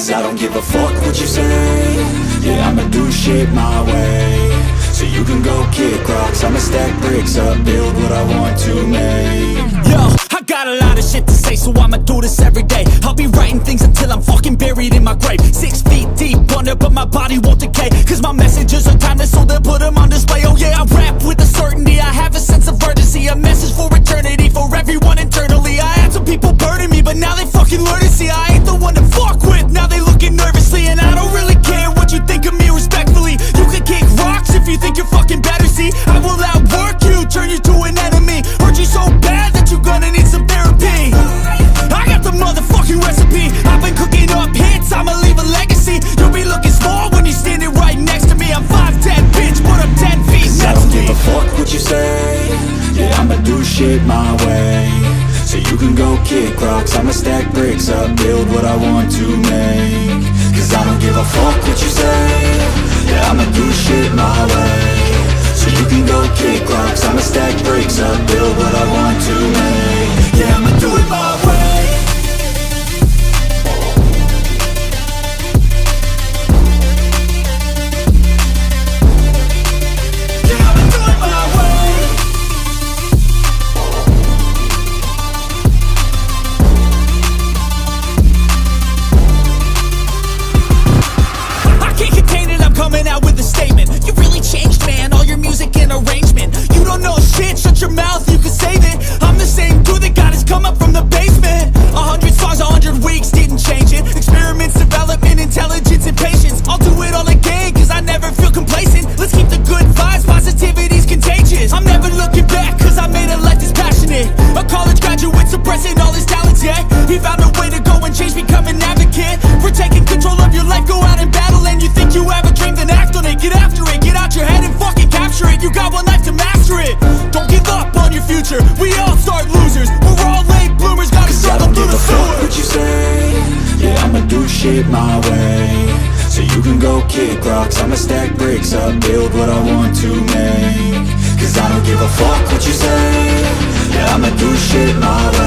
Cause I don't give a fuck what you say. Yeah, I'ma do shit my way. So you can go kick rocks, I'ma stack bricks up, build what I want to make. Yo, I got a lot of shit to say, so I'ma do this every day. I'll be writing things until I'm fucking buried in my grave. 6 feet deep under, but my body won't decay. Cause my messages are timeless, so they'll put them on display. Oh yeah, I rap with a certainty, I have a sense of urgency. A message for eternity, for everyone internally. I had some people burning me, but now they fucking learn to see I ain't the one to fuck with, now they looking nervously. And I don't really care what you think of me, respectfully. You can kick rocks if you think you're fucking better, see. I will outwork you, turn you to an enemy. Hurt you so bad that you're gonna need some therapy. I got the motherfucking recipe. I've been cooking up hits, I'ma leave a legacy. You'll be looking small when you're standing right next to me. I'm 5'10", bitch, but I'm 10 feet next to me. I don't give a fuck what you say. Yeah, I'ma do shit my way. So you can go kick rocks, I'ma stack bricks up, build what I want to make. Cause I don't give a fuck what you say. Yeah, I'ma do shit my way. So you can go kick rocks, I'ma stack bricks up, build what I want to make. Yeah, I'ma do it my way. Yeah, I'ma do it my way. I can't contain it, I'm coming out with a statement. You really changed, man, all your music and arrangement. You don't know shit, shut your mouth, you can save it. I'm the same dude that got his come up from the basement. 100 songs, 100 weeks, didn't change it. Experiments, development, intelligence, and patience. I'll do it all again, cause I never feel complacent. Let's keep the good vibes, positivity's contagious. I'm never looking back, cause I made a life that's passionate. A college graduate suppressing all his talents, yeah. He found a way to go and change, become an advocate. For taking control of your life, go out and battle. And you think you have a dream, then act on it. Get after it, get out your head and fucking capture it. You got one life to master it. Don't give up on your future, we all start losers. We're all late bloomers, gotta struggle through the sewer. What you say? Yeah, I'ma do shit my way. So you can go kick rocks, I'ma stack bricks up, build what I want to make. Cause I don't give a fuck what you say. Yeah, I'ma do shit my way.